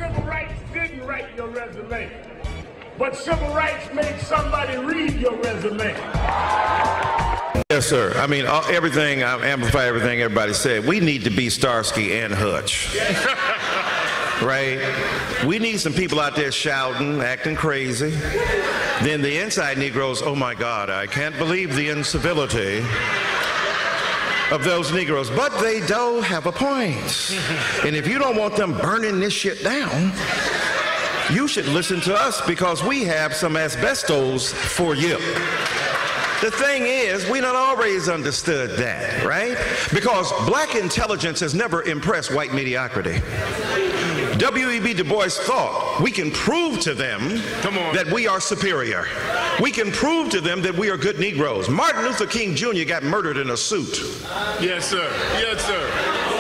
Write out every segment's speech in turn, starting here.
Civil rights didn't write your resume, but civil rights made somebody read your resume. Yes, sir. I mean, everything, I amplify everything everybody said. We need to be Starsky and Hutch. Right? We need some people out there shouting, acting crazy. Then the inside Negroes, oh my God, I can't believe the incivility of those Negroes. But they do have a point. And if you don't want them burning this shit down, you should listen to us because we have some asbestos for you. The thing is, we not always understood that, right? Because black intelligence has never impressed white mediocrity. W.E.B. Du Bois thought we can prove to them that we are superior. We can prove to them that we are good Negroes. Martin Luther King Jr. got murdered in a suit. Yes, sir. Yes, sir.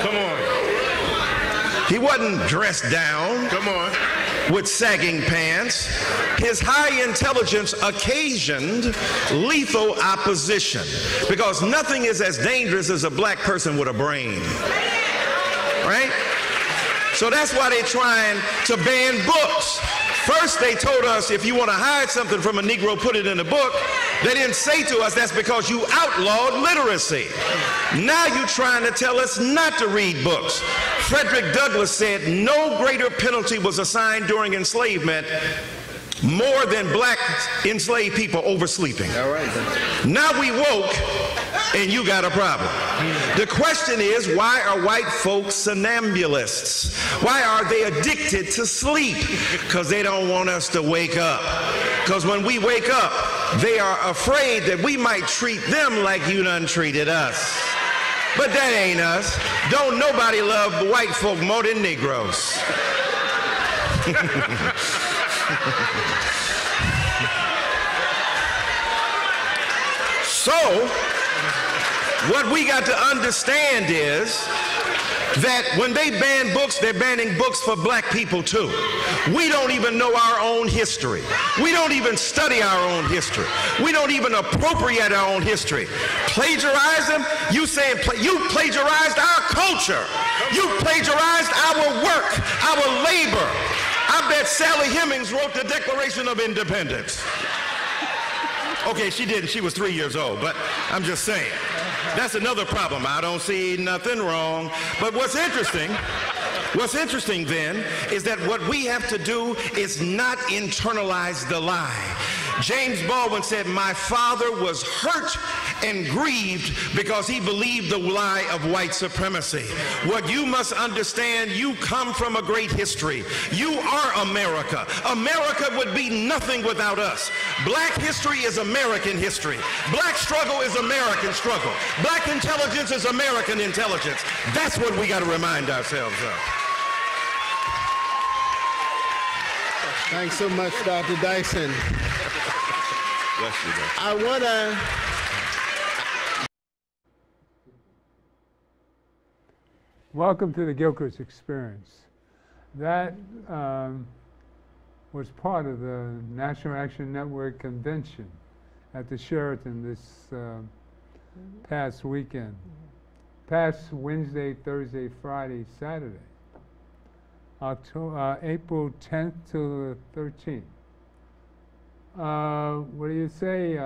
Come on. He wasn't dressed down. Come on. With sagging pants. His high intelligence occasioned lethal opposition because nothing is as dangerous as a black person with a brain. Right? So that's why they're trying to ban books. First they told us if you want to hide something from a Negro, put it in a book. They didn't say to us that's because you outlawed literacy. Now you're trying to tell us not to read books. Frederick Douglass said no greater penalty was assigned during enslavement more than black enslaved people oversleeping. All right. Now we woke and you got a problem. The question is, why are white folks somnambulists? Why are they addicted to sleep? Because they don't want us to wake up. Because when we wake up, they are afraid that we might treat them like you done treated us. But that ain't us. Don't nobody love white folk more than Negroes. So, what we got to understand is that when they ban books, they're banning books for black people too. We don't even know our own history. We don't even study our own history. We don't even appropriate our own history. Plagiarize them? You saying you plagiarized our culture. You plagiarized our work, our labor. I bet Sally Hemings wrote the Declaration of Independence. Okay, she didn't. She was 3 years old, but I'm just saying. That's another problem. I don't see nothing wrong. But what's interesting then is that what we have to do is not internalize the lie. James Baldwin said, my father was hurt and grieved because he believed the lie of white supremacy. What you must understand, you come from a great history. You are America. America would be nothing without us. Black history is American history. Black struggle is American struggle. Black intelligence is American intelligence. That's what we got to remind ourselves of. Thanks so much, Dr. Dyson. I want to... Welcome to the Gilchrist Experience. That was part of the National Action Network convention at the Sheraton this past weekend. Past Wednesday, Thursday, Friday, Saturday. April 10th to the 13th. What do you say,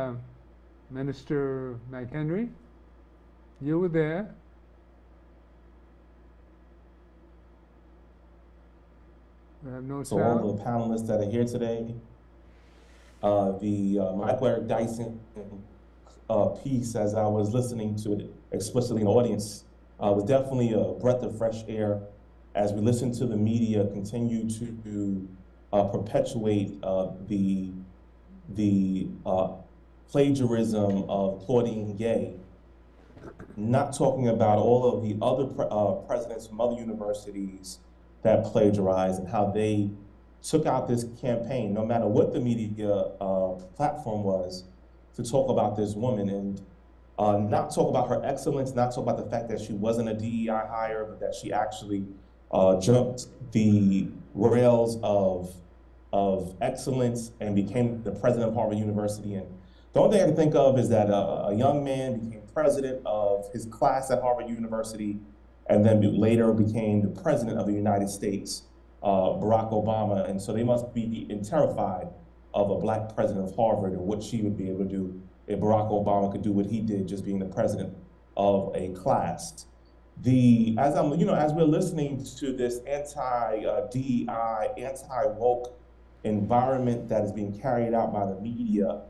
Minister McHenry? You were there. We have no so sound. all of the panelists that are here today, the Michael Eric Dyson piece, as I was listening to it explicitly in the audience, was definitely a breath of fresh air as we listen to the media continue to perpetuate the plagiarism of Claudine Gay, not talking about all of the other presidents from other universities that plagiarized and how they took out this campaign, no matter what the media platform was, to talk about this woman and not talk about her excellence, not talk about the fact that she wasn't a DEI hire, but that she actually jumped the rails of excellence and became the president of Harvard University. And the only thing I can think of is that a young man became president of his class at Harvard University and then later became the president of the United States Barack Obama, and so they must be terrified of a black president of Harvard and what she would be able to do if Barack Obama could do what he did, just being the president of a class. As we're listening to this anti-DEI, anti-woke environment that is being carried out by the media,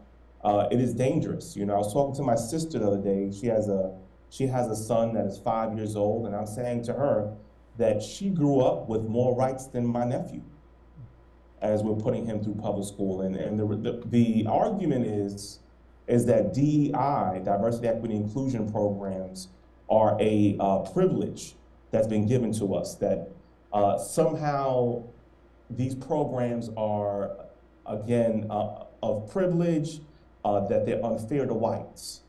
it is dangerous. I was talking to my sister the other day. She has a son that is 5 years old, and I'm saying to her that she grew up with more rights than my nephew as we're putting him through public school. And the argument is that DEI, diversity, equity, inclusion programs, are a privilege that's been given to us, that somehow these programs are, again, of privilege, that they're unfair to whites.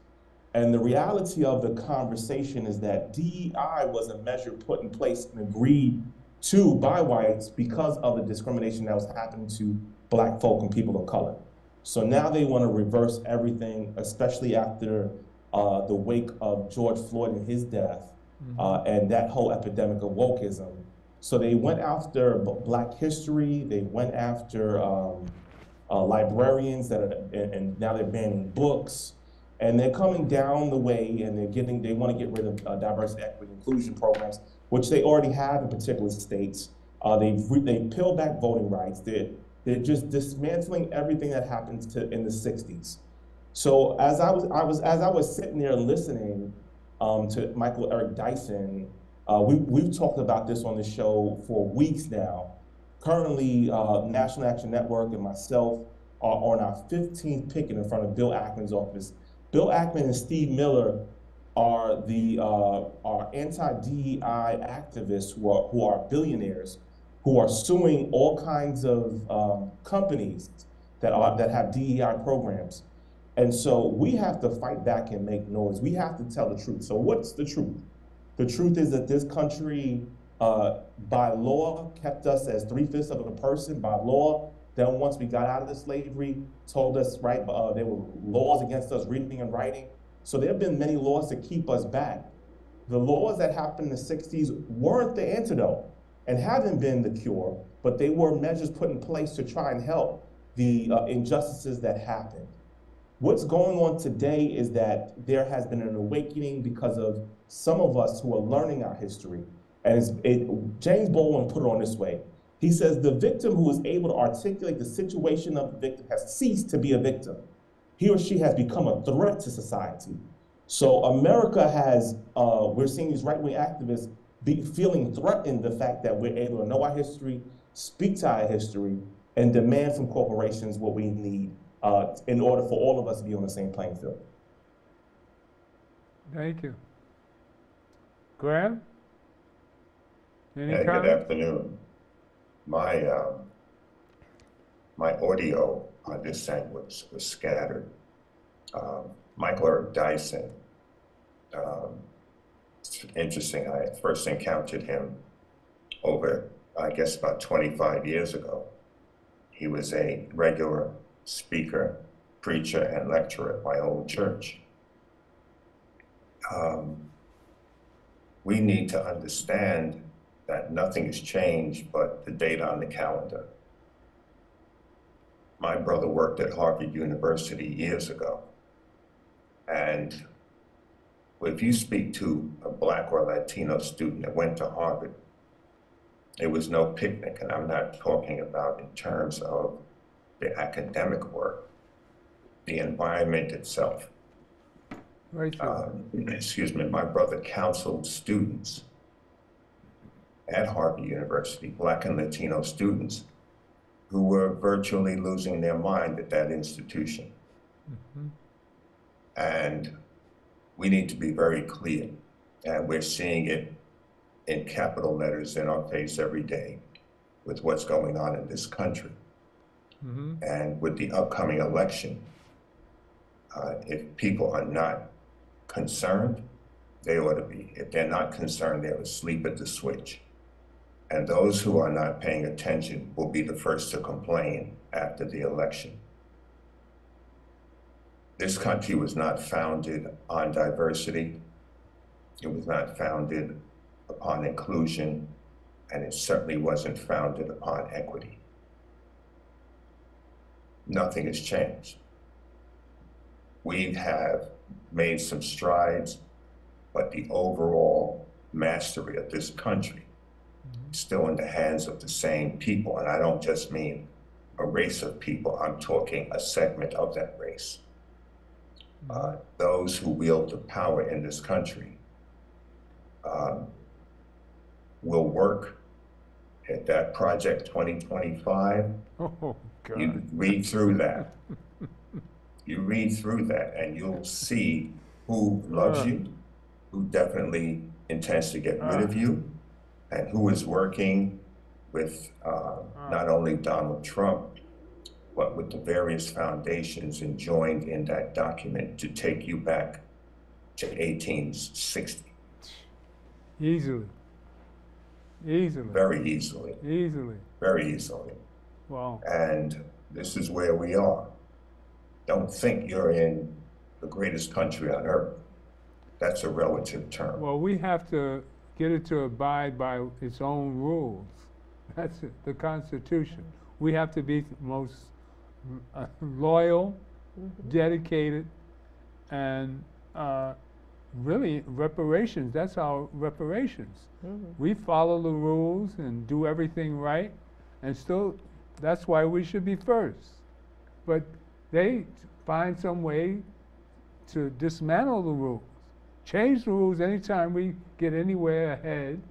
And the reality of the conversation is that DEI was a measure put in place and agreed to by whites because of the discrimination that was happening to black folk and people of color. So now they want to reverse everything, especially after the wake of George Floyd and his death, and that whole epidemic of wokeism. So they went after black history, they went after librarians and now they're banning books, and they're coming down the way and they want to get rid of diversity, equity, inclusion programs, which they already have in particular states. They peeled back voting rights. They're just dismantling everything that happened in the 60s. So as I was sitting there listening to Michael Eric Dyson, we've talked about this on the show for weeks now. Currently, National Action Network and myself are on our 15th picket in front of Bill Ackman's office. Bill Ackman and Steve Miller are anti-DEI activists who are billionaires, who are suing all kinds of companies that have DEI programs. And so we have to fight back and make noise. We have to tell the truth. So what's the truth? The truth is that this country, by law, kept us as 3/5 of a person by law. Then once we got out of the slavery, told us, right, there were laws against us reading and writing. So there have been many laws to keep us back. The laws that happened in the 60s weren't the antidote and haven't been the cure, but they were measures put in place to try and help the injustices that happened. What's going on today is that there has been an awakening because of some of us who are learning our history. And James Baldwin put it on this way. He says, the victim who is able to articulate the situation of the victim has ceased to be a victim. He or she has become a threat to society. So America has, we're seeing these right-wing activists feeling threatened the fact that we're able to know our history, speak to our history, and demand from corporations what we need in order for all of us to be on the same playing field. Thank you. Graham? Any Good afternoon. My audio on this end was scattered. Michael Eric Dyson, it's interesting. I first encountered him over, I guess, about 25 years ago. He was a regular speaker, preacher, and lecturer at my old church. We need to understand that nothing has changed but the date on the calendar. My brother worked at Harvard University years ago. And if you speak to a Black or Latino student that went to Harvard, it was no picnic. And I'm not talking about in terms of the academic work, the environment itself. Right. Excuse me, my brother counseled students at Harvard University, Black and Latino students, who were virtually losing their mind at that institution. Mm-hmm. And we need to be very clear, and we're seeing it in capital letters in our face every day with what's going on in this country. Mm-hmm. And with the upcoming election, if people are not concerned, they ought to be. If they're not concerned, they're asleep at the switch. And those who are not paying attention will be the first to complain after the election. This country was not founded on diversity. It was not founded upon inclusion. and it certainly wasn't founded upon equity. Nothing has changed. We have made some strides, but the overall mastery of this country is still in the hands of the same people. And I don't just mean a race of people, I'm talking a segment of that race. Those who wield the power in this country will work at that Project 2025. Oh, God. You read through that. You read through that and you'll see who loves you, who definitely intends to get rid of you, and who is working with not only Donald Trump, but with the various foundations enjoined in that document to take you back to 1860. Easily. Easily. Very easily. Easily. Very easily. Wow. And this is where we are. Don't think you're in the greatest country on earth. That's a relative term. Well, we have to get it to abide by its own rules. That's it, the Constitution. We have to be most loyal, dedicated, and really reparations. That's our reparations. We follow the rules and do everything right, and still, that's why we should be first. But they find some way to dismantle the rules. Change the rules anytime we get anywhere ahead.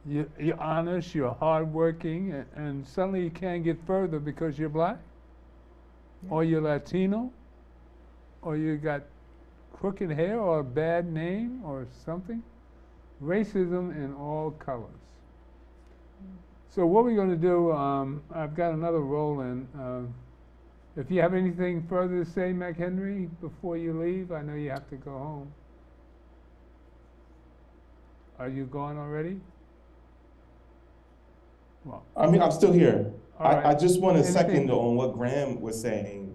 You're honest, you're hardworking, and suddenly you can't get further because you're black, or you're Latino, or you got crooked hair, or a bad name, or something. Racism in all colors. So what we're going to do, I've got another roll in. If you have anything further to say, McHenry, before you leave, I know you have to go home. Are you gone already? Well, I mean, I'm still here. Right. I just want to second on what Graham was saying.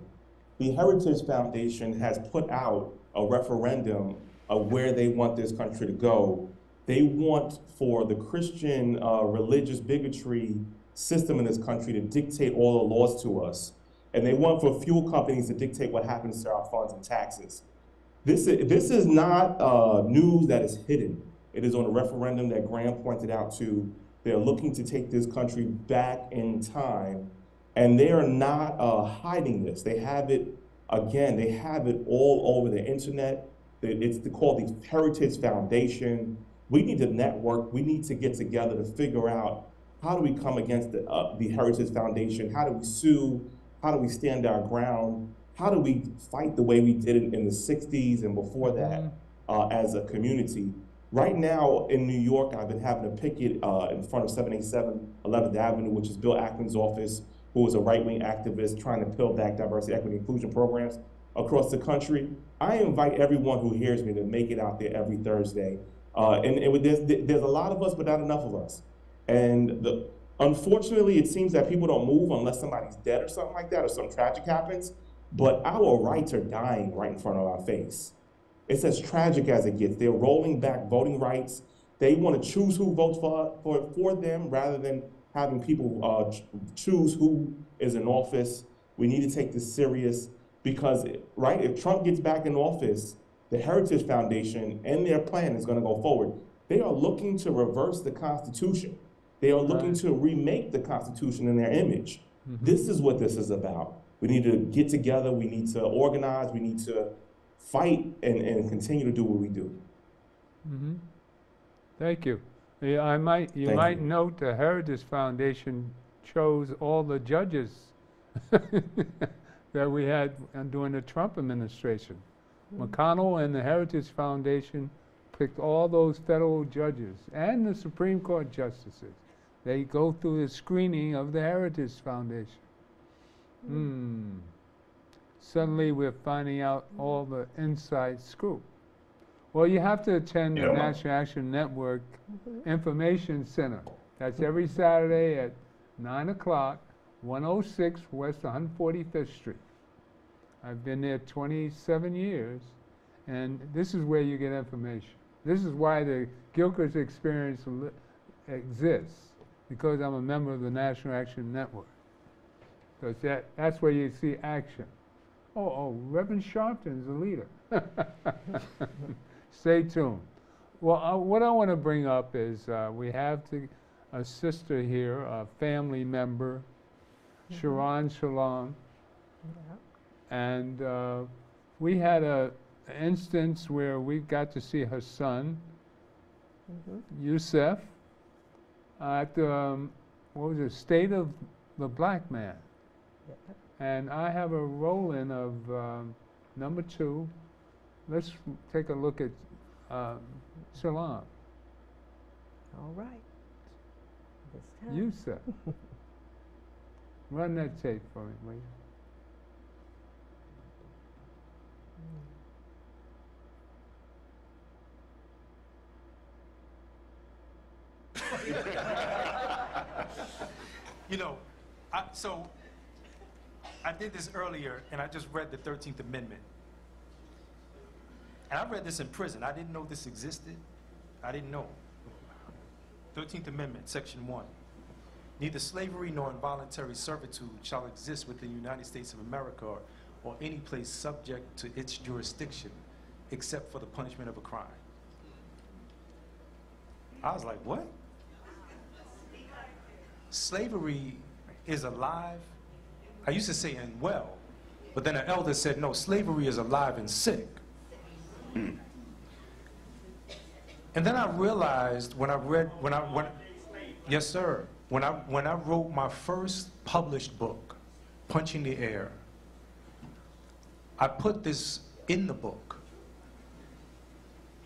The Heritage Foundation has put out a referendum of where they want this country to go. They want for the Christian religious bigotry system in this country to dictate all the laws to us. And they want for fuel companies to dictate what happens to our funds and taxes. This is not news that is hidden. It is on a referendum that Graham pointed out to. They're looking to take this country back in time, and they are not hiding this. They have it, again, they have it all over the internet. It's called the Heritage Foundation. We need to network. We need to get together to figure out how do we come against the Heritage Foundation? How do we sue? How do we stand our ground? How do we fight the way we did it in the 60s and before that as a community? Right now in New York, I've been having a picket in front of 787 11th Avenue, which is Bill Ackman's office, who is a right-wing activist trying to peel back diversity, equity, inclusion programs across the country. I invite everyone who hears me to make it out there every Thursday. There's a lot of us, but not enough of us. And unfortunately, it seems that people don't move unless somebody's dead or something like that, or something tragic happens. But our rights are dying right in front of our face. It's as tragic as it gets. They're rolling back voting rights. They want to choose who votes for them rather than having people choose who is in office. We need to take this serious because, right, if Trump gets back in office, the Heritage Foundation and their plan is going to go forward. They are looking to reverse the Constitution. They are looking to remake the Constitution in their image. This is what this is about. We need to get together. We need to organize. We need to fight and continue to do what we do. Thank you. Yeah, you might note the Heritage Foundation chose all the judges that we had during the Trump administration. McConnell and the Heritage Foundation picked all those federal judges and the Supreme Court justices. They go through the screening of the Heritage Foundation. Suddenly we're finding out all the inside scoop. Well, you have to attend the National Action Network Information Center. That's every Saturday at 9 o'clock, 106 West 145th Street. I've been there 27 years, and this is where you get information. This is why the Gilchrist experience exists because I'm a member of the National Action Network. Because that's where you see action. Oh, Reverend Sharpton's the leader. Stay tuned. Well, what I want to bring up is we have a sister here, a family member, Sharon Shalom. And we had an instance where we got to see her son, Yusef, at the, what was it, State of the Black Man. And I have a roll-in of number 2. Let's take a look at Shalom. All right. This time. Yusef. Run that tape for me, will you? You know, so I did this earlier, and I just read the 13th Amendment. And I read this in prison. I didn't know this existed. I didn't know. 13th Amendment, Section 1. Neither slavery nor involuntary servitude shall exist within the United States of America or any place subject to its jurisdiction, except for the punishment of a crime. I was like, what? Slavery is alive. I used to say and well, but then an elder said, no, slavery is alive and sick. And then I realized yes sir, when I wrote my first published book, Punching the Air, I put this in the book.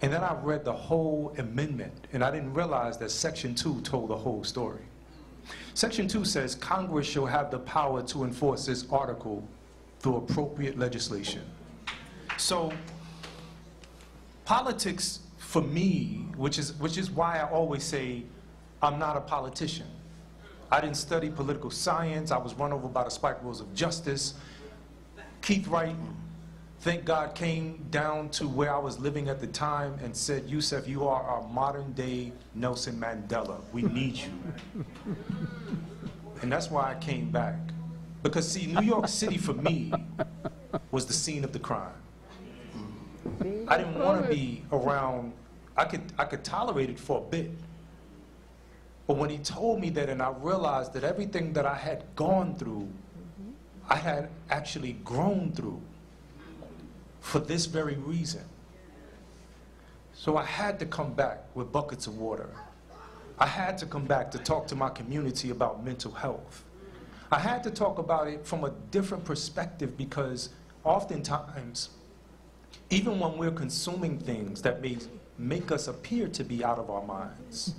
And then I read the whole amendment, and I didn't realize that Section 2 told the whole story. Section 2 says Congress shall have the power to enforce this article through appropriate legislation. So politics for me, which is why I always say I'm not a politician. I didn't study political science. I was run over by the spike wheels of justice. Keith Wright, thank God, came down to where I was living at the time and said, Yusef, you are our modern day Nelson Mandela. We need you. And that's why I came back. Because see, New York City for me was the scene of the crime. I didn't want to be around, I could tolerate it for a bit. But when he told me that, and I realized that everything that I had gone through, I had actually grown through for this very reason. So I had to come back with buckets of water. I had to come back to talk to my community about mental health. I had to talk about it from a different perspective because oftentimes, even when we're consuming things that may make us appear to be out of our minds,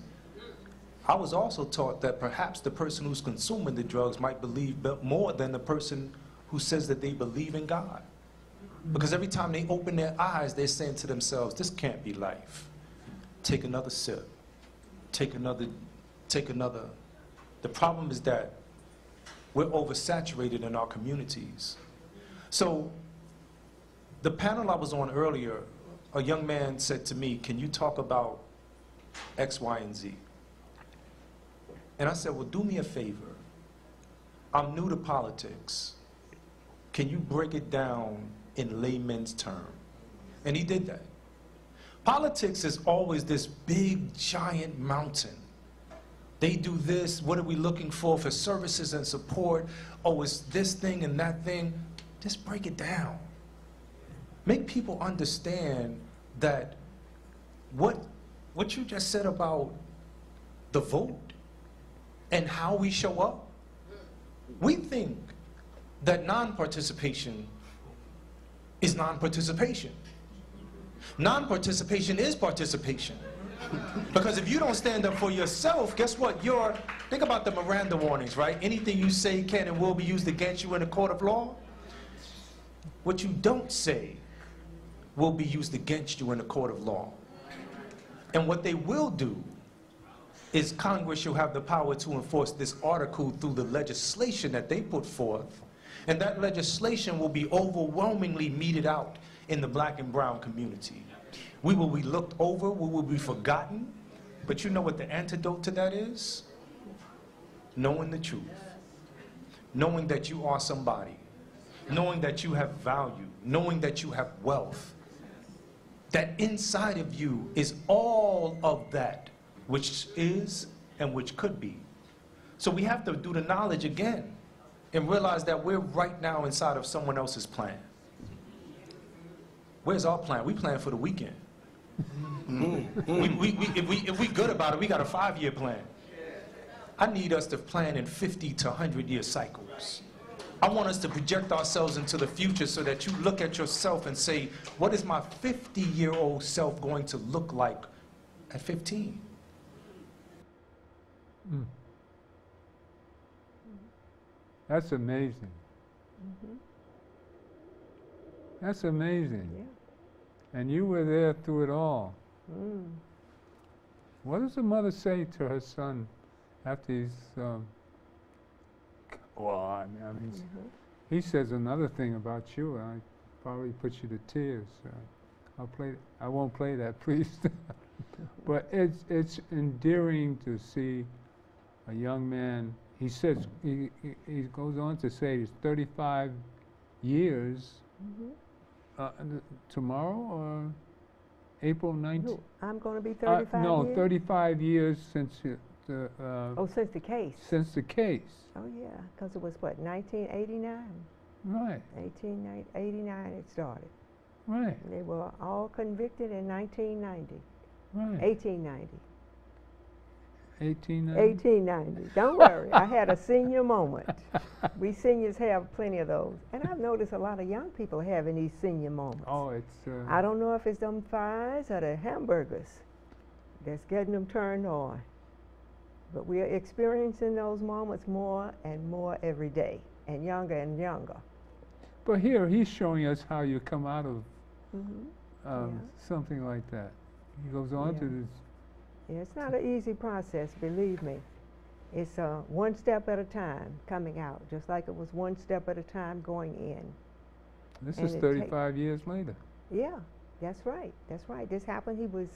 I was also taught that perhaps the person who's consuming the drugs might believe more than the person who says that they believe in God. Because every time they open their eyes, they're saying to themselves, this can't be life. Take another sip. Take another. The problem is that we're oversaturated in our communities. So the panel I was on earlier, a young man said to me, can you talk about X, Y, and Z? And I said, well, do me a favor. I'm new to politics. Can you break it down in layman's terms? And he did that. Politics is always this big, giant mountain. They do this, what are we looking for services and support? Oh, it's this thing and that thing. Just break it down. Make people understand that what you just said about the vote and how we show up. We think that non-participation is non-participation. Non-participation is participation. Because if you don't stand up for yourself, guess what? Think about the Miranda warnings, right? Anything you say can and will be used against you in a court of law. What you don't say will be used against you in a court of law. And what they will do is Congress shall have the power to enforce this article through the legislation that they put forth. And that legislation will be overwhelmingly meted out in the black and brown community. We will be looked over, we will be forgotten, But you know what the antidote to that is? Knowing the truth. Knowing that you are somebody. Knowing that you have value. Knowing that you have wealth. That inside of you is all of that which is and which could be. So we have to do the knowledge again and realize that we're right now inside of someone else's plan. Where's our plan? We plan for the weekend. If we good about it, we got a 5-year plan. I need us to plan in 50 to 100-year cycles. I want us to project ourselves into the future so that you look at yourself and say, what is my 50-year-old self going to look like at 15? Mm. That's amazing. Mm-hmm. That's amazing. Yeah. And you were there through it all. Mm. What does the mother say to her son after he's, he says another thing about you. I probably put you to tears. I won't play that, please. But it's endearing to see a young man. He says, he goes on to say he's 35 years, tomorrow or April 19th? No, I'm going to be 35 no, years? 35 years since since the case. Since the case. Oh, yeah, because it was, what, 1989? Right. 1889 it started. Right. They were all convicted in 1990. Right. 1890. 1890? 1890. Don't worry, I had a senior moment. We seniors have plenty of those. And I've noticed a lot of young people having these senior moments. Oh, it's... I don't know if it's them fries or the hamburgers that's getting them turned on. But we are experiencing those moments more and more every day, and younger. But here, he's showing us how you come out of Yeah. something like that. He goes on to this... Yeah, it's not an easy process, believe me. It's one step at a time coming out, just like it was one step at a time going in. This And is it 35 years later. Yeah, that's right. That's right. This happened. He was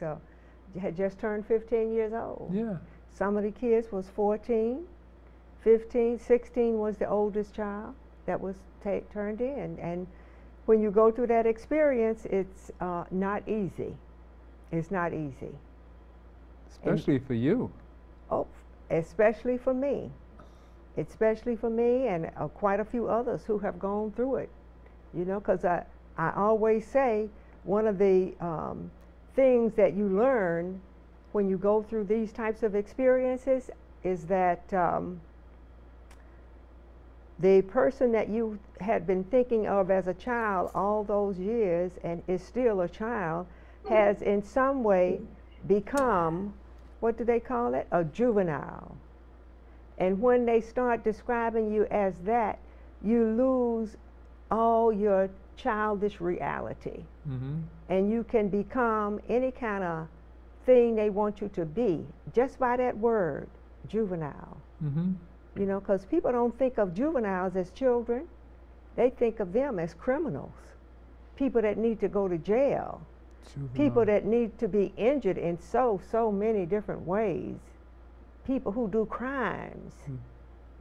had just turned 15 years old. Yeah. Some of the kids was 14, 15, 16 was the oldest child that was turned in. And when you go through that experience, it's not easy. It's not easy. Especially for you. Oh, especially for me. Especially for me and quite a few others who have gone through it. You know, because I always say one of the things that you learn when you go through these types of experiences is that the person that you had been thinking of as a child all those years and is still a child has in some way become, what do they call it? A juvenile. And when they start describing you as that, you lose all your childish reality. And you can become any kind of thing they want you to be just by that word, juvenile. You know, because people don't think of juveniles as children. They think of them as criminals, people that need to go to jail, people that need to be injured in so many different ways, people who do crimes.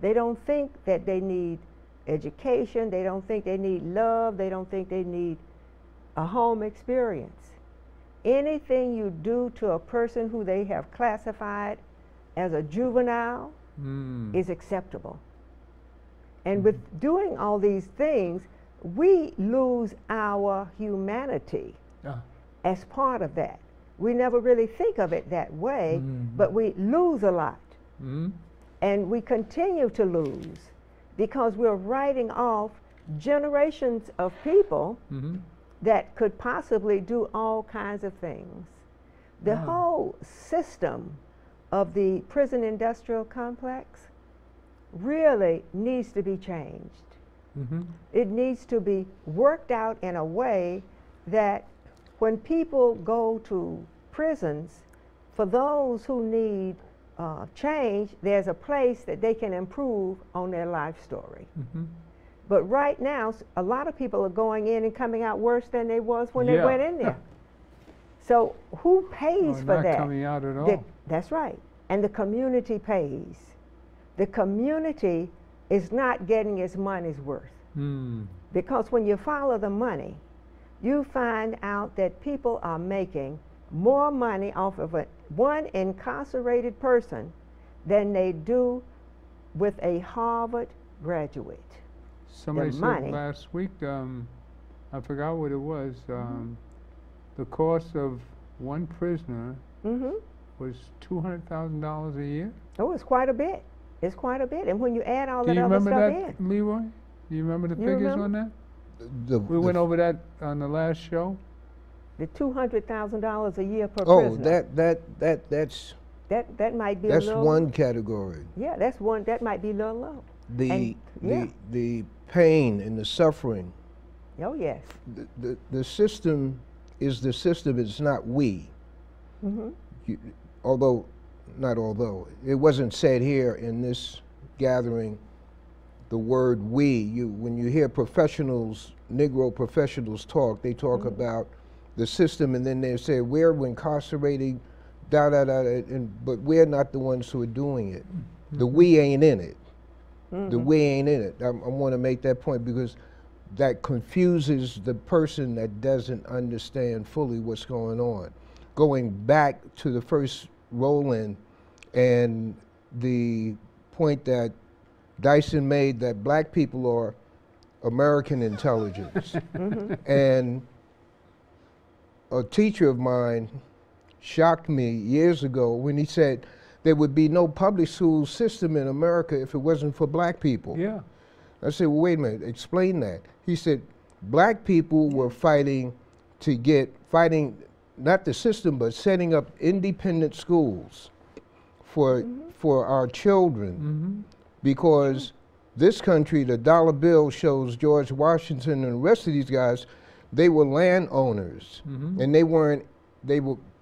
They don't think that they need education, they don't think they need love, they don't think they need a home experience. Anything you do to a person who they have classified as a juvenile is acceptable. And with doing all these things, we lose our humanity as part of that. We never really think of it that way, but we lose a lot. And we continue to lose because we're writing off generations of people that could possibly do all kinds of things. The whole system of the prison industrial complex really needs to be changed. It needs to be worked out in a way that when people go to prisons, for those who need change, there's a place that they can improve on their life story. But right now, a lot of people are going in and coming out worse than they was when they went in there. So who pays for that? Not coming out at all. That's right. And the community pays. The community is not getting its money's worth. Because when you follow the money, you find out that people are making more money off of one incarcerated person than they do with a Harvard graduate. Somebody said last week, I forgot what it was, the cost of one prisoner was $200,000 a year. Oh, it's quite a bit. It's quite a bit. And when you add all that other stuff in. Do you remember that, Leroy? Do you remember the figures on that? We went over that on the last show. The $200,000 a year per prisoner. That's that might be a little. That's one category. Yeah, that's one. That might be a little low. The pain and the suffering. Oh yes. The system is the system. It's not we. Although it wasn't said here in this gathering, the word we. When you hear professionals, Negro professionals talk, they talk about the system, and then they say we're incarcerating, but we're not the ones who are doing it. The we ain't in it. The we ain't in it. I want to make that point because that confuses the person that doesn't understand fully what's going on. Going back to the first roll-in and the point that Dyson made that black people are American intelligence. And a teacher of mine shocked me years ago when he said there would be no public school system in America if it wasn't for black people. Yeah. I said, well, wait a minute, explain that. He said, black people were fighting not the system, but setting up independent schools for our children. Because this country, the dollar bill shows George Washington and the rest of these guys, they were landowners, and they were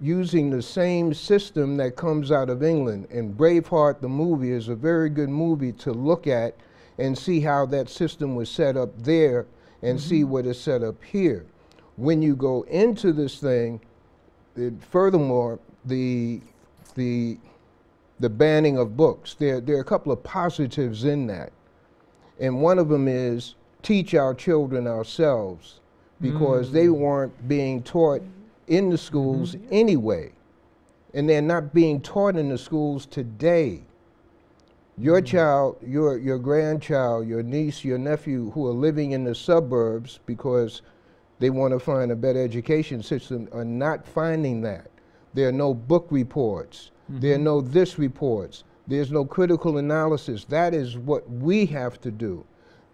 using the same system that comes out of England. And Braveheart, the movie, is a very good movie to look at and see how that system was set up there and see what is set up here. When you go into this thing, furthermore, the banning of books, there are a couple of positives in that. And one of them is teach our children ourselves, because they weren't being taught in the schools anyway. And they're not being taught in the schools today. Your child, your grandchild, your niece, your nephew who are living in the suburbs because they want to find a better education system are not finding that. There are no book reports. There are no this reports. There's no critical analysis. That is what we have to do.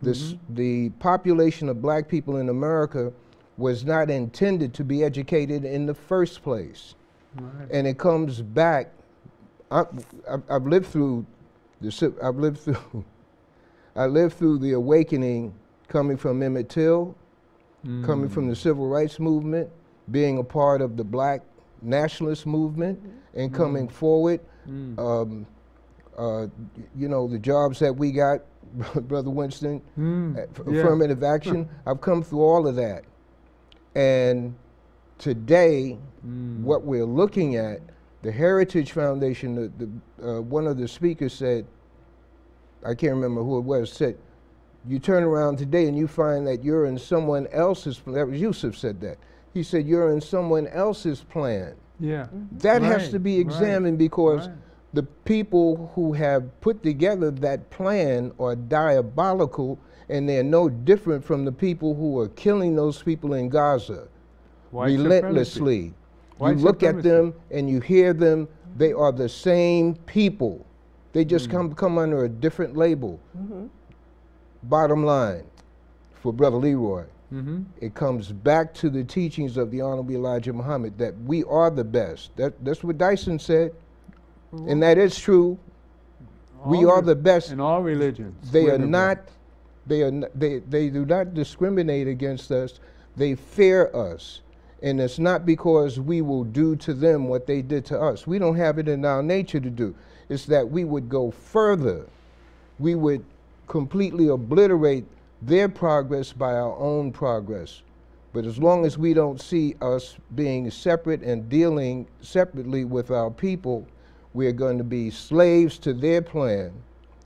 The population of black people in America was not intended to be educated in the first place. And it comes back. I've lived through the awakening, coming from Emmett Till, coming from the civil rights movement, being a part of the black nationalist movement, and coming forward. You know, the jobs that we got, Brother Winston, affirmative action. I've come through all of that. And today, what we're looking at, the Heritage Foundation, one of the speakers said, I can't remember who it was, said, you turn around today and you find that you're in someone else's, that was Yusuf said that. He said, you're in someone else's plan. Yeah. That has to be examined because the people who have put together that plan are diabolical, and they're no different from the people who are killing those people in Gaza relentlessly. You look at them and you hear them, they are the same people. They just come under a different label. Bottom line, for Brother Leroy, it comes back to the teachings of the Honorable Elijah Muhammad that we are the best. That's what Dyson said, and that is true. We are the best. In all religions. They are not, they do not discriminate against us. They fear us. And it's not because we will do to them what they did to us. We don't have it in our nature to do. It's that we would go further. We would completely obliterate their progress by our own progress. But as long as we don't see us being separate and dealing separately with our people, we're going to be slaves to their plan,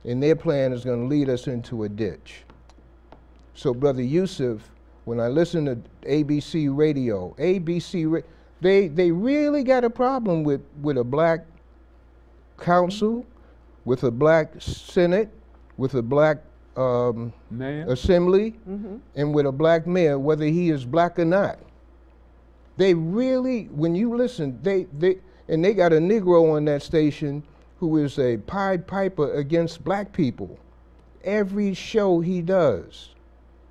and their plan is going to lead us into a ditch. So, Brother Yusuf, when I listen to ABC radio, they really got a problem with a black council, with a black Senate, with a black assembly, and with a black mayor, whether he is black or not. They really, when you listen, they got a Negro on that station who is a Pied Piper against black people. Every show he does,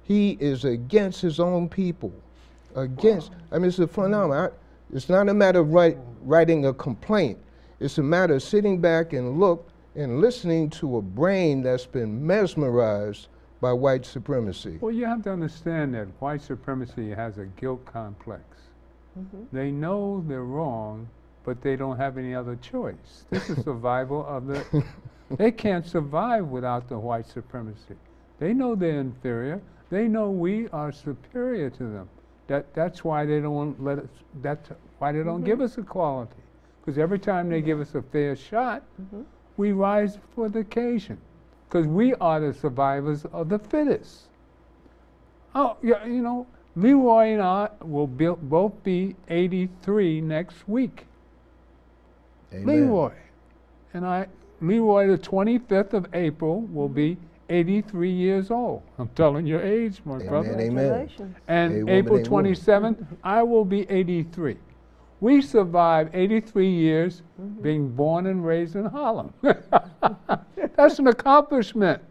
he is against his own people. Against, I mean, it's a phenomenon. It's not a matter of writing a complaint. It's a matter of sitting back and listening to a brain that's been mesmerized by white supremacy. Well, you have to understand that white supremacy has a guilt complex. They know they're wrong, but they don't have any other choice. This is survival of the... They can't survive without the white supremacy. They know they're inferior. They know we are superior to them. That's why they don't let us... That's why they don't give us equality. Because every time they give us a fair shot, we rise for the occasion. Because we are the survivors of the fittest. Oh, yeah, you know, Leroy and I will both be 83 next week. Amen. Leroy, the 25th of April, will be 83 years old. I'm telling your age, my brother. Amen. And April 27th, I will be 83. We survived 83 years being born and raised in Harlem. That's an accomplishment.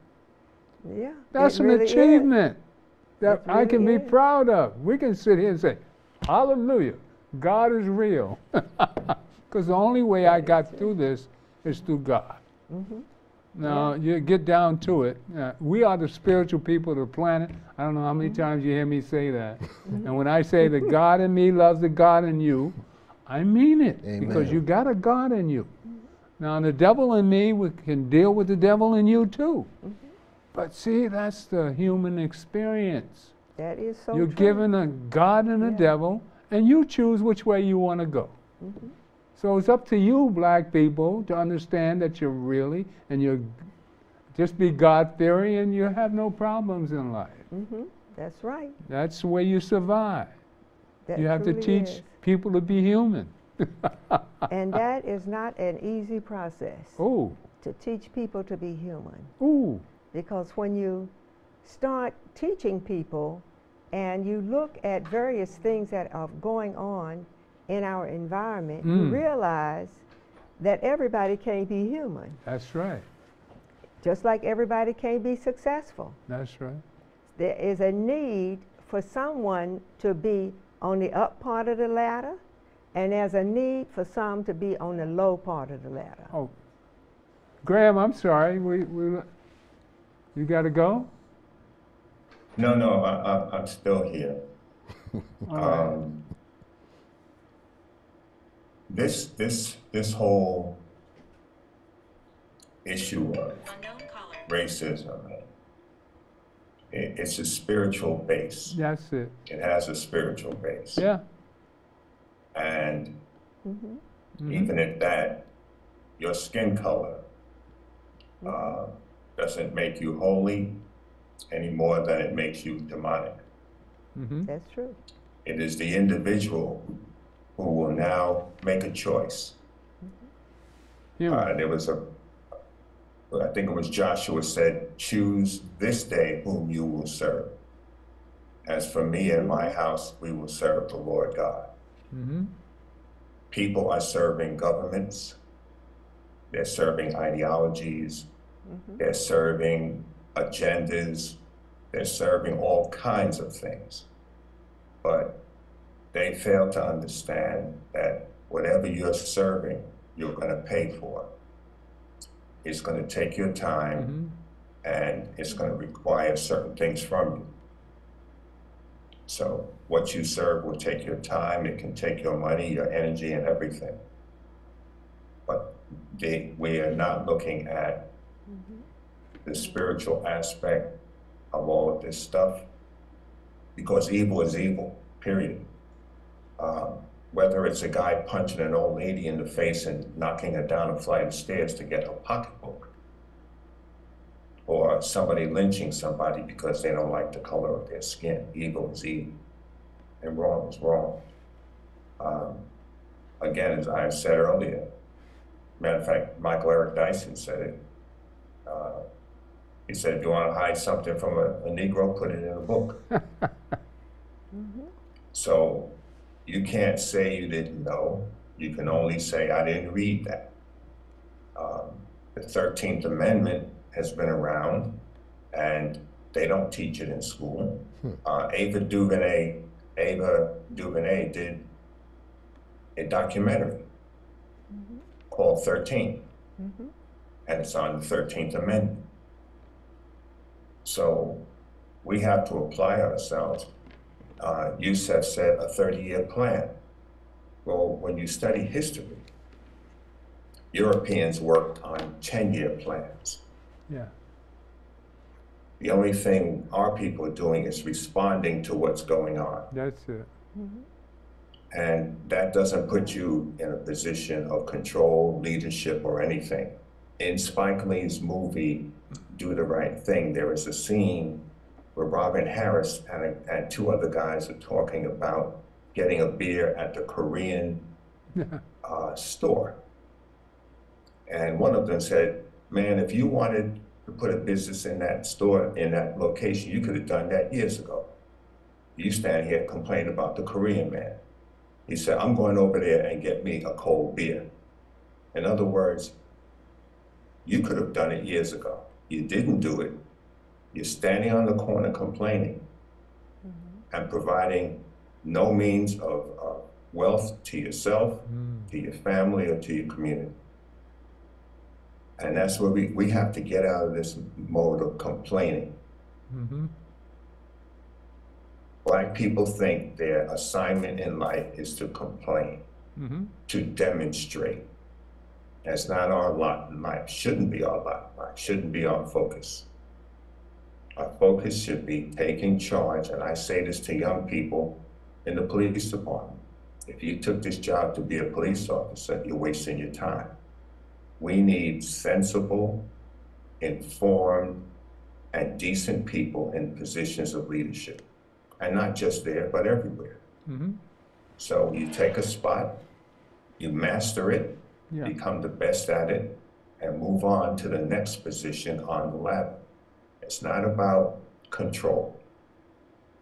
Yeah. That's an really achievement that It I can really be is. proud of. We can sit here and say, hallelujah, God is real. Because the only way I got through this is through God. Now, you get down to it. We are the spiritual people of the planet. I don't know how many times you hear me say that. And when I say the God in me loves the God in you, I mean it. Amen. Because you got a God in you. Now, the devil in me can deal with the devil in you too. But see, that's the human experience. That is so You're true. given a God and a devil, and you choose which way you want to go. So it's up to you, black people, to understand that you're really, and you just be God-fearing, and you have no problems in life. That's right. That's the way you survive. That You have to truly teach is. people to be human. And that is not an easy process, Ooh, to teach people to be human. ooh, Because when you start teaching people and you look at various things that are going on in our environment, you realize that everybody can't be human. that's right. Just like everybody can't be successful. That's right. There is a need for someone to be on the up part of the ladder, and there's a need for some to be on the low part of the ladder. Oh, Graham, I'm sorry. You got to go? No, I'm still here. All right. This whole issue of racism, it's a spiritual base. That's it. It has a spiritual base. Yeah. And even at that, your skin color doesn't make you holy any more than it makes you demonic. That's true. It is the individual who will now make a choice. There was I think it was Joshua said, choose this day whom you will serve. As for me and my house, we will serve the Lord God. People are serving governments. They're serving ideologies. They're serving agendas. They're serving all kinds of things. But they fail to understand that whatever you're serving, you're going to pay for. It's going to take your time, and it's going to require certain things from you. So what you serve will take your time, it can take your money, your energy, and everything. But we are not looking at the spiritual aspect of all of this stuff, because evil is evil, period. whether it's a guy punching an old lady in the face and knocking her down a flight of stairs to get her pocketbook, or somebody lynching somebody because they don't like the color of their skin. Evil is evil, and wrong is wrong. Again, as I said earlier, matter of fact, Michael Eric Dyson said it. He said, if you want to hide something from a Negro, put it in a book. So you can't say you didn't know. You can only say, I didn't read that. The 13th Amendment has been around, and they don't teach it in school. Ava DuVernay did a documentary called 13, and it's on the 13th Amendment. So we have to apply ourselves. Youssef said a 30-year plan. Well, when you study history, Europeans worked on 10-year plans. Yeah. The only thing our people are doing is responding to what's going on. That's it. And that doesn't put you in a position of control, leadership, or anything. In Spike Lee's movie, Do the Right Thing, there is a scene where Robin Harris and two other guys are talking about getting a beer at the Korean store. And one of them said, man, if you wanted to put a business in that store, in that location, you could have done that years ago. You stand here complaining about the Korean man. He said, I'm going over there and get me a cold beer. In other words, you could have done it years ago. You didn't do it. You're standing on the corner complaining and providing no means of wealth to yourself, to your family, or to your community. And that's where we have to get out of this mode of complaining. Black people think their assignment in life is to complain, to demonstrate. That's not our lot in life, shouldn't be our lot in life, shouldn't be our focus. Our focus should be taking charge, and I say this to young people in the police department. If you took this job to be a police officer, you're wasting your time. We need sensible, informed, and decent people in positions of leadership. And not just there, but everywhere. So you take a spot, you master it, become the best at it, and move on to the next position on the ladder. It's not about control.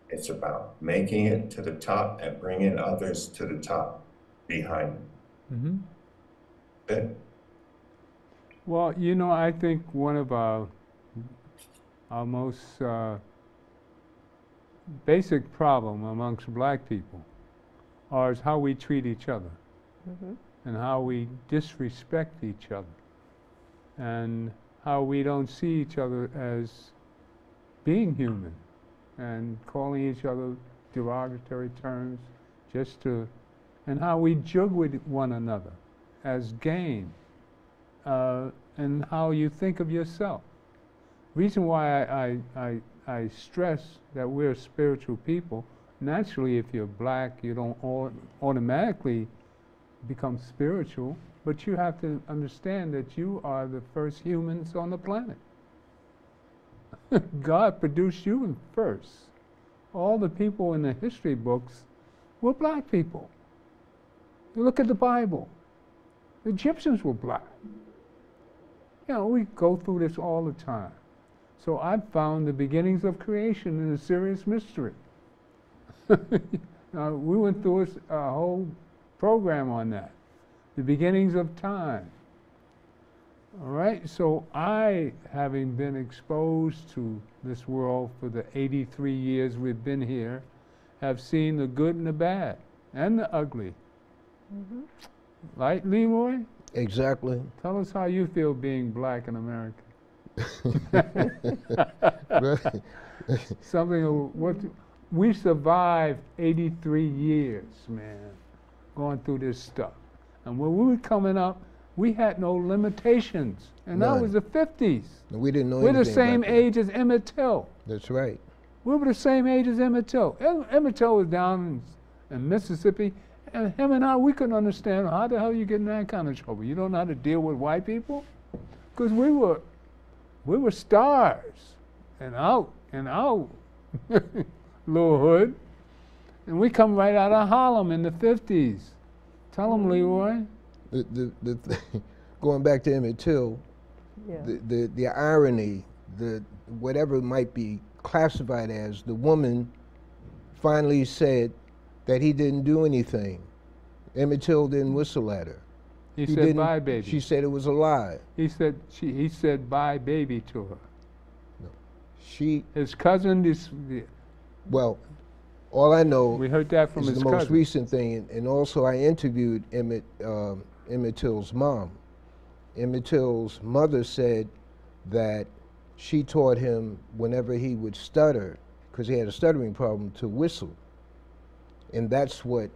It's about making it to the top and bringing others to the top behind you. Good. Well, you know, I think one of our most basic problem amongst black people is how we treat each other and how we disrespect each other and how we don't see each other as being human and calling each other derogatory terms and how we jug with one another as game and how you think of yourself. Reason why I stress that we're spiritual people, naturally if you're black you don't automatically become spiritual, but you have to understand that you are the first humans on the planet. God produced you first. All the people in the history books were black people. You look at the Bible. The Egyptians were black. You know, we go through this all the time. So I've found the beginnings of creation in a serious mystery. Now, we went through a whole program on that. The beginnings of time. All right, so I, having been exposed to this world for the 83 years we've been here, have seen the good and the bad and the ugly. Right, Leroy? Exactly. Tell us how you feel being black in America. We survived 83 years, man, going through this stuff. And when we were coming up, we had no limitations. And that was the 50s. We didn't know We're the anything same about age as Emmett Till. That's right. We were the same age as Emmett Till. Emmett Till was down in Mississippi. And him and I, we couldn't understand how the hell you get in that kind of trouble. You don't know how to deal with white people? Because we were stars and out little hood. And we come right out of Harlem in the 50s. Tell them, Leroy. Going back to Emmett Till, Yeah. the irony, whatever it might be classified as, the woman finally said that he didn't do anything. Emmett Till didn't whistle at her. He said, bye, baby. She said it was a lie. He said, bye, baby, to her. No. His cousin, well, all I know we heard that from is his the cousin. most recent thing, and also I interviewed Emmett Till's mom. Emmett Till's mother said that she taught him whenever he would stutter, because he had a stuttering problem, to whistle. And that's what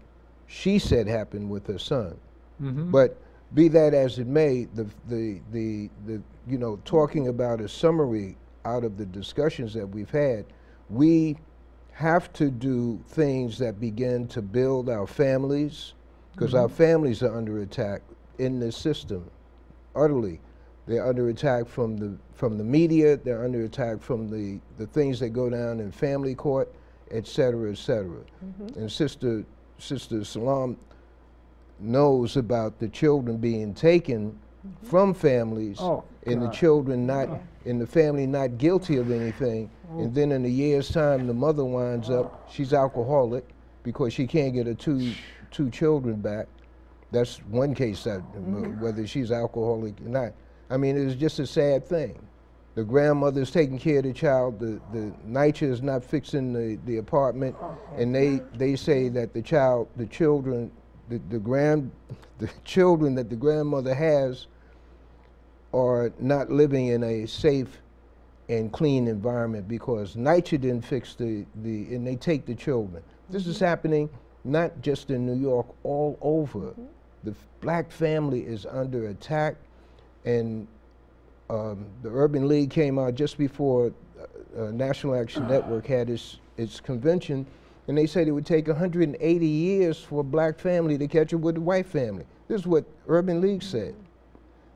she said happened with her son. Mm-hmm. But be that as it may, talking about a summary out of the discussions that we've had, we have to do things that begin to build our families, because our families are under attack in this system, utterly. They're under attack from the media, they're under attack from the things that go down in family court, et cetera, et cetera. And Sister Salam knows about the children being taken from families, and the children not in the family not guilty of anything, and then in a year's time the mother winds up, she's alcoholic because she can't get her two children back. That's one case, that whether she's alcoholic or not. I mean, it's just a sad thing. The grandmother's taking care of the child, the NYCHA is not fixing the apartment, and they say that the children that the grandmother has are not living in a safe and clean environment because NYCHA didn't fix and they take the children. This is happening not just in New York, all over. The black family is under attack, and the Urban League came out just before National Action Network had its convention, and they said it would take 180 years for a black family to catch up with a white family. This is what Urban League said.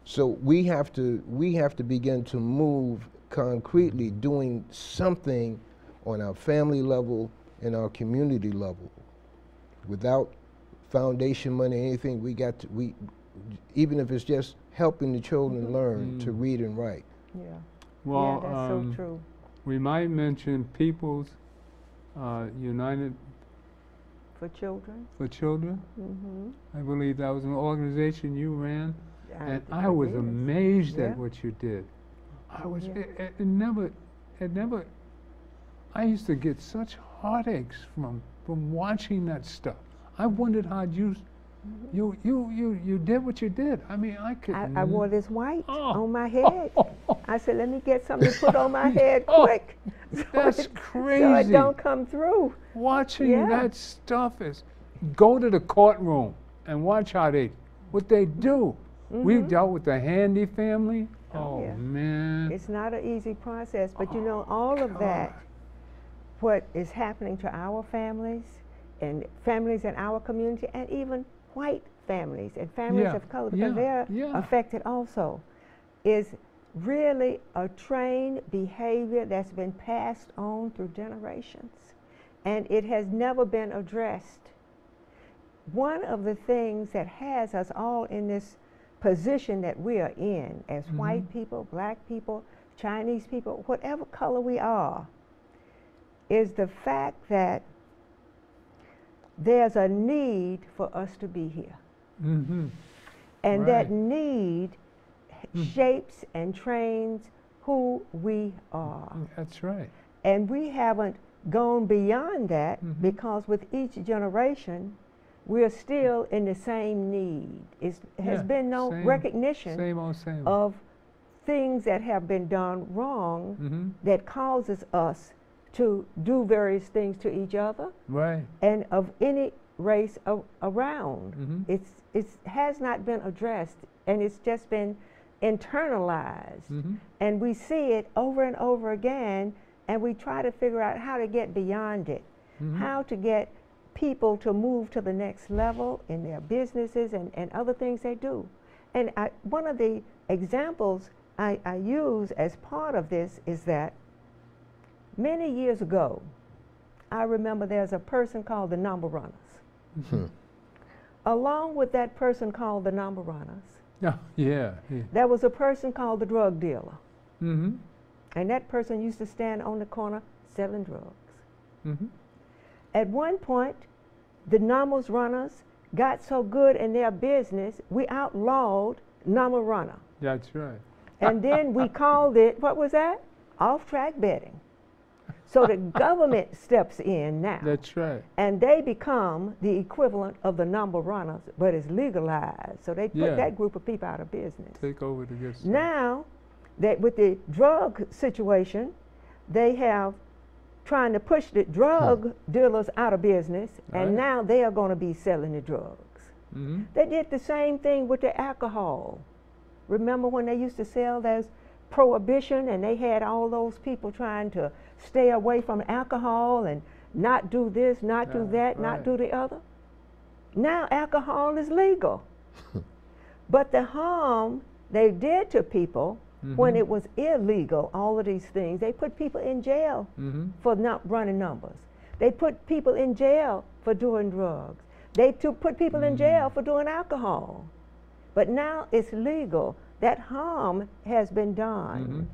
So we have to begin to move concretely, doing something on our family level and our community level. Without foundation money, anything, even if it's just helping the children learn to read and write. Yeah. Well, yeah, that's so true. We might mention People's United For children. for Children. I believe that was an organization you ran, and I it was is. amazed Yeah. at what you did. I was Yeah. it never. I used to get such heartaches from watching that stuff. I wondered how you did what you did. I mean, I could. I wore this white on my head. I said, let me get something to put on my head quick. That's So crazy. it don't come through. Watching Yeah. that stuff is, go to the courtroom and watch what they do. We've dealt with the Handy family. Oh, Yeah. man. It's not an easy process, but you know, all of that, what is happening to our families and families in our community, and even white families and families Yeah, of color, because they're yeah. affected also, is really a trained behavior that's been passed on through generations, and it has never been addressed. One of the things that has us all in this position that we are in as white people, black people, Chinese people, whatever color we are, is the fact that there's a need for us to be here. And that Right. need shapes and trains who we are. That's right. And we haven't gone beyond that because with each generation, we're still in the same need. It has Yeah, been no same- recognition Same old, same old. of things that have been done wrong that causes us to do various things to each other Right. and of any race around. It has not been addressed, and it's just been internalized. And we see it over and over again, and we try to figure out how to get beyond it, how to get people to move to the next level in their businesses and other things they do. And one of the examples I use as part of this is that many years ago, I remember there's a person called the Number Runners. Along with that person called the Number Runners, there was a person called the drug dealer. And that person used to stand on the corner selling drugs. At one point, the Number Runners got so good in their business, we outlawed Number Runner. That's right. And then we called it, what was that? Off-track betting. So the government steps in now. That's right. And they become the equivalent of the Number Runners, but it's legalized. So they put that group of people out of business. Take over the good stuff. Now, that with the drug situation, they have trying to push the drug dealers out of business, and now they are going to be selling the drugs. They did the same thing with the alcohol. Remember when they used to sell those prohibition and they had all those people trying to stay away from alcohol and not do this, not do that, not do the other? Now alcohol is legal. But the harm they did to people when it was illegal, all of these things, they put people in jail for not running numbers. They put people in jail for doing drugs. They put people in jail for doing alcohol. But now it's legal. That harm has been done.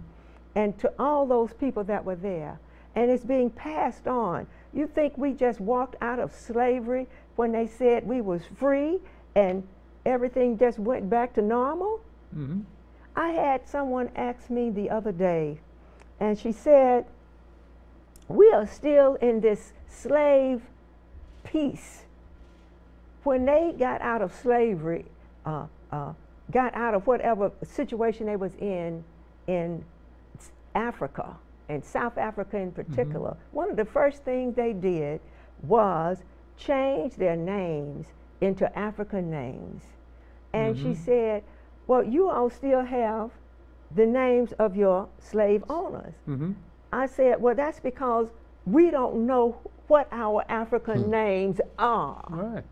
And to all those people that were there. And it's being passed on. You think we just walked out of slavery when they said we was free and everything just went back to normal? I had someone ask me the other day, and she said, we are still in this slave peace. When they got out of slavery, got out of whatever situation they was in Africa, and South Africa in particular, one of the first things they did was change their names into African names. And she said, well, you all still have the names of your slave owners. I said, well, that's because we don't know what our African names are.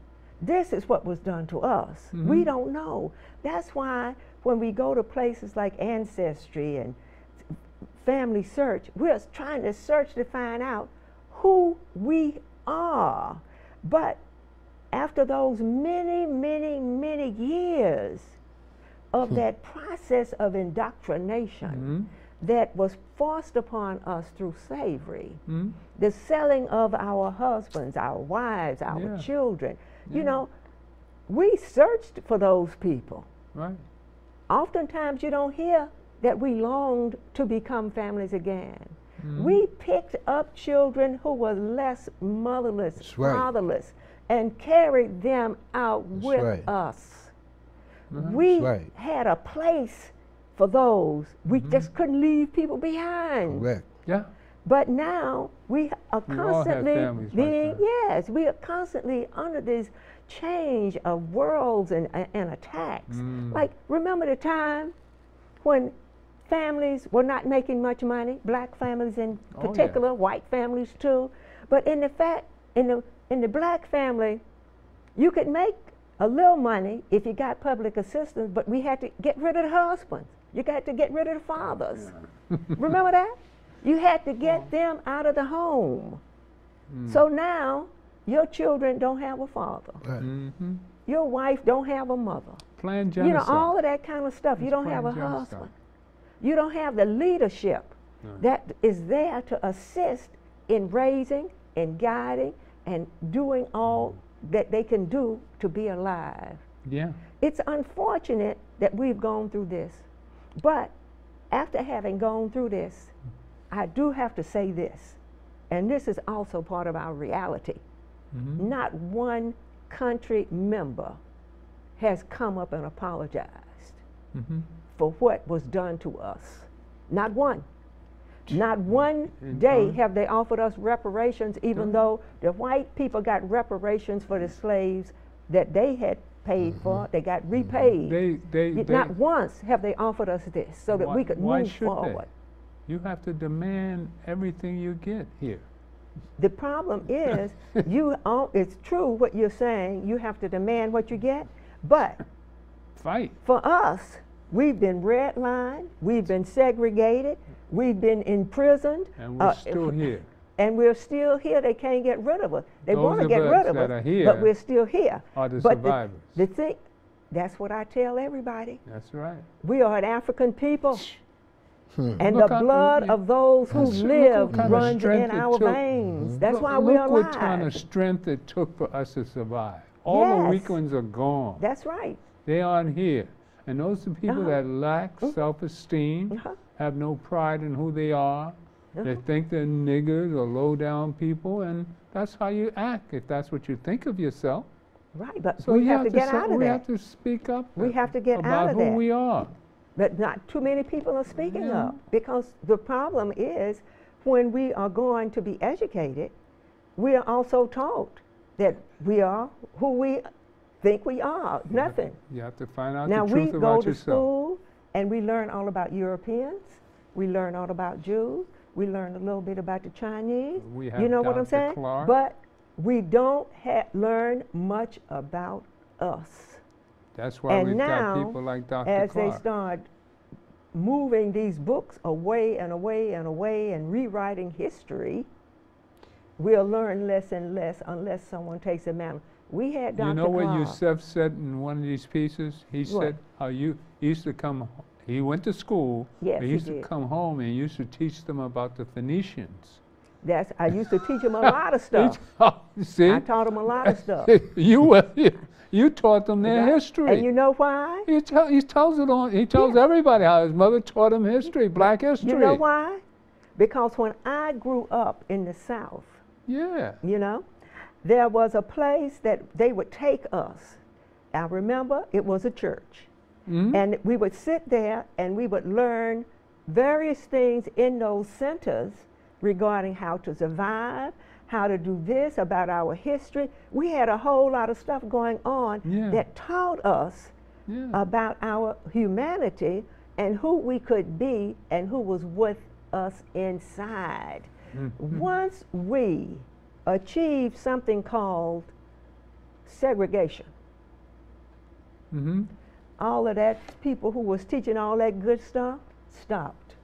This is what was done to us. We don't know. That's why when we go to places like Ancestry and Family Search, we're trying to search to find out who we are. But after those many, many, many years of that process of indoctrination that was forced upon us through slavery, the selling of our husbands, our wives, our children, you know, we searched for those people. Oftentimes you don't hear that we longed to become families again. We picked up children who were less motherless, fatherless, and carried them out with us. We had a place for those. We just couldn't leave people behind. But now we are constantly being, we are constantly under this change of worlds and attacks. Like, remember the time when families were not making much money, black families in particular, white families too. But in the black family, you could make a little money if you got public assistance, but we had to get rid of the husbands. You got to get rid of the fathers. Remember that? You had to get them out of the home. So now your children don't have a father. Your wife don't have a mother. Planned genocide. You know, all of that kind of stuff. You don't have a husband. You don't have the leadership that is there to assist in raising and guiding and doing all that they can do to be alive. It's unfortunate that we've gone through this. But after having gone through this, I do have to say this, and this is also part of our reality. Not one country member has come up and apologized for what was done to us. Not one. Not one day have they offered us reparations, even though the white people got reparations for the slaves that they had paid for. They got repaid. Not once have they offered us this so that we could move forward. You have to demand everything you get here. the problem is, it's true what you're saying, you have to demand what you get, but Fight. for us, we've been redlined, we've been segregated, we've been imprisoned. And we're still here. And we're still here. They can't get rid of us. They Those want to of get us rid of that us, are here but we're still here. are the But survivors. the thing, that's what I tell everybody. That's right. We are an African people. And Look the how- blood of those who Look live what kind of runs strength in it our took. veins. That's why we're Look alive. what kind of strength it took for us to survive. All the Yes. weak ones are gone. That's right. They aren't here. And those are people Uh-huh. that lack self-esteem, Uh-huh. have no pride in who they are. They think they're niggers or low-down people, and that's how you act if that's what you think of yourself. Right, but So we you have to get say- out of we that. have to speak up. We have to get about out of who that. we are. But not too many people are speaking Yeah. up, because the problem is when we are going to be educated, we are also taught that we are who we think we are, nothing. You have to find out Now the we truth go about to yourself. school and we learn all about Europeans, we learn all about Jews, we learn a little bit about the Chinese. We You have know what I'm Dr. saying? Clark. But we don't learn much about us. That's why And we've got now, people like Dr. as Clark. they start moving these books away and away and away and rewriting history, we'll learn less and less unless someone takes a manner. We had Dr. You know what Clark. Yusef said in one of these pieces? He What? said how he used to come, he went to school, Yes, but he he used did. to come home and he used to teach them about the Phoenicians. I used to teach them a lot of stuff. See? I taught them a lot of stuff. You taught them their Right. history. And you know why? He tells it on. He tells everybody how his mother taught him history, black history. You know why? Because when I grew up in the South, Yeah. you know, there was a place that they would take us. I remember it was a church. Mhm. And we would sit there and we would learn various things in those centers regarding how to survive, how to do this, about our history. We had a whole lot of stuff going on Yeah. that taught us Yeah. about our humanity and who we could be and who was with us inside. Once we achieved something called segregation, Mm-hmm. all of that people who was teaching all that good stuff stopped.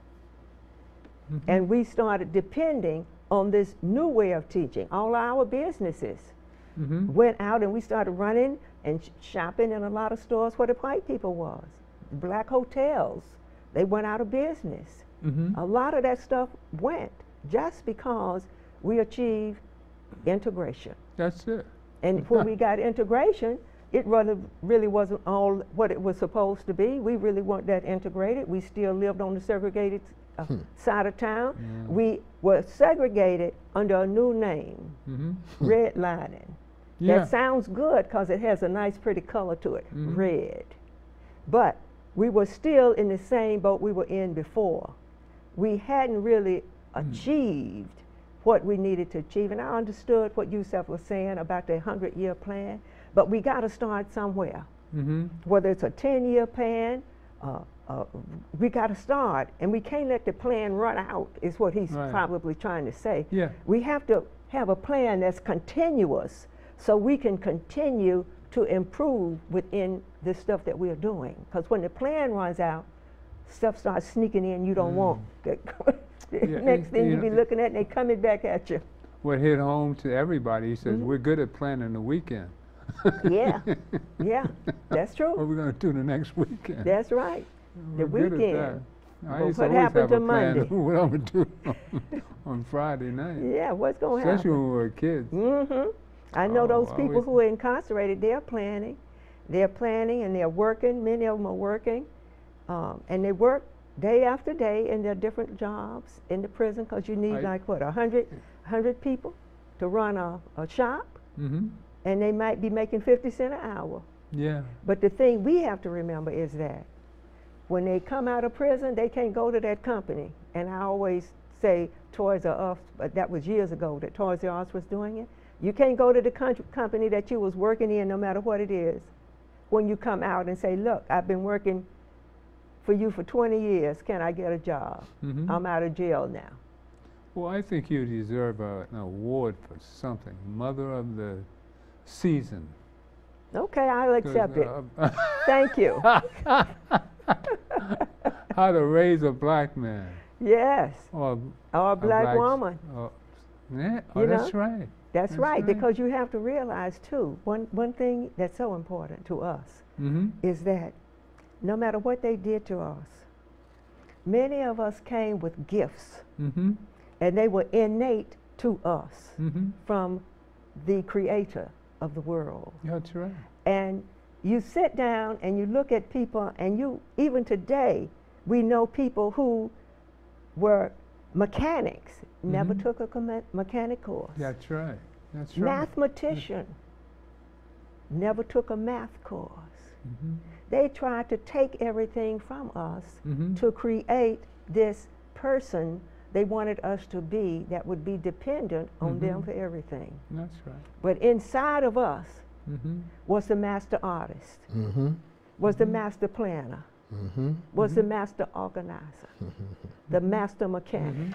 And we started depending on this new way of teaching. All our businesses Mm-hmm. went out and we started running and shopping in a lot of stores where the white people was. Black hotels, they went out of business. Mm-hmm. A lot of that stuff went just because we achieved integration. That's it. And when we got integration, it really wasn't all what it was supposed to be. We really weren't that integrated. We still lived on the segregated side of town. Yeah. We were segregated under a new name, Mm-hmm. redlining. Yeah. That sounds good because it has a nice pretty color to it, Mhm. red. But we were still in the same boat we were in before. We hadn't really achieved what we needed to achieve. And I understood what Yusef was saying about the 100-year plan, but we got to start somewhere. Mm-hmm. Whether it's a 10-year plan, we got to start, and we can't let the plan run out, is what he's Right. probably trying to say. Yeah. We have to have a plan that's continuous so we can continue to improve within the stuff that we're doing. Because when the plan runs out, stuff starts sneaking in you don't want. The next thing you you know, be looking at, and they coming back at you. What hit home to everybody, he Mm-hmm. says, we're good at planning the weekend. Yeah, yeah, that's What true. we're going to do the next weekend. That's right. The We're good at weekend. that. I But used to what always happened have to a plan Monday? of what I'm going to do on Friday night. Yeah, what's going to Especially happen? when we were kids. Mm-hmm. I know Oh, those I people always- who are incarcerated, they're planning. They're planning and they're working. Many of them are working. And they work day after day in their different jobs in the prison because you need like, what, 100 people to run a shop? Mm-hmm. And they might be making 50 cents an hour. Yeah. But the thing we have to remember is that when they come out of prison, they can't go to that company. And I always say Toys R Us, but that was years ago that Toys R Us was doing it. You can't go to the company that you was working in, no matter what it is, when you come out and say, look, I've been working for you for 20 years. Can I get a job? Mm-hmm. I'm out of jail now. Well, I think you deserve an award for something. Mother of the season. Okay, I'll 'Cause, accept it. Thank you. How to raise a black man. Yes. Or Or a black woman. Yeah, You that's know? right. That's right, because you have to realize too, one thing that's so important to us is that no matter what they did to us, many of us came with gifts, and they were innate to us from the creator of the world. That's right. And you sit down and you look at people, and you, even today, we know people who were mechanics, never took a mechanic course. That's right. That's right. Mathematician, never took a math course. They tried to take everything from us to create this person they wanted us to be that would be dependent on them for everything. That's right. But inside of us was the master artist, was the master planner, was the master organizer, the master mechanic.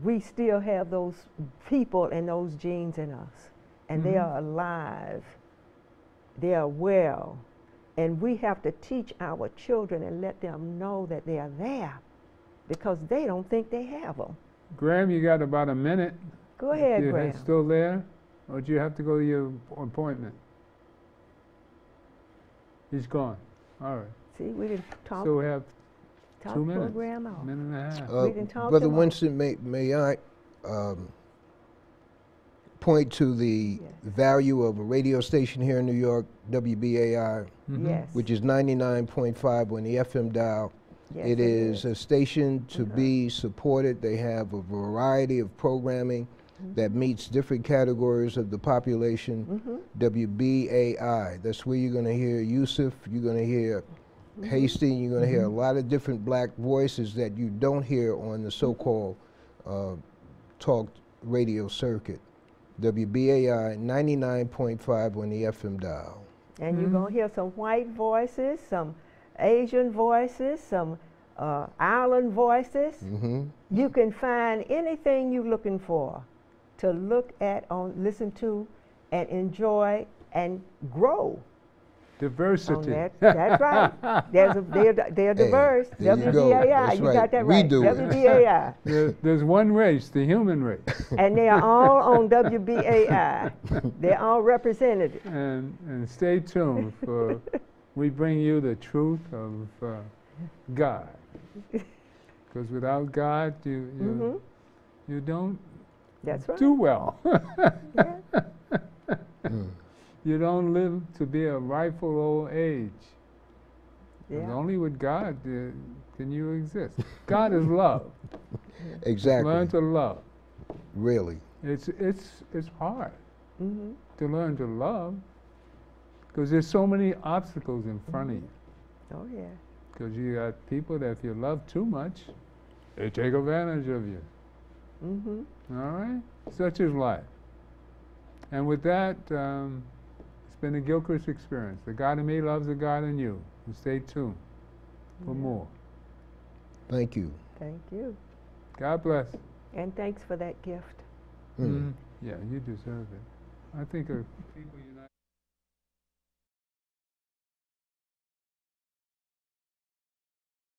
We still have those people and those genes in us, and they are alive, they are well, and we have to teach our children and let them know that they are there, because they don't think they have them. Graham, you got about a minute. Go ahead, You're Graham. still there? Or do you have to go to your appointment? He's gone. All right. See, we didn't talk. So we have talk 2 minutes. Graham out. Minute and a half. We didn't talk Brother too much. Winston, may I point to the value of a radio station here in New York, WBAI, Yes. which is 99.5 on the FM dial. Yes, It is a station to be supported. They have a variety of programming that meets different categories of the population. WBAI, that's where you're going to hear Yusuf, you're going to hear Hasty, you're going to hear a lot of different black voices that you don't hear on the so-called talk radio circuit. WBAI 99.5 on the FM dial. And you're going to hear some white voices, some Asian voices, some island voices. You can find anything you're looking for to look at, listen to, and enjoy and grow. Diversity. That's right. They're diverse. there you go. WBAI, That's you right. got that We right. do it. WBAI. There's one race, the human race. And they are all on WBAI. They're all represented. And stay tuned for we bring you the truth of God. Because without God, you don't That's right. do well. Yeah. You don't live to be a rightful old age. Yeah. And only with God can you exist. God is love. Exactly. Learn to love. Really. It's hard to learn to love because there's so many obstacles in front of you. Oh, yeah. Because you got people that if you love too much, they take advantage of you. All right? Such is life. And with that, it's been a Gilchrist experience. The God in me loves the God in you. And stay tuned for more. Thank you. Thank you. God bless. And thanks for that gift. Yeah, you deserve it. I think of people you know.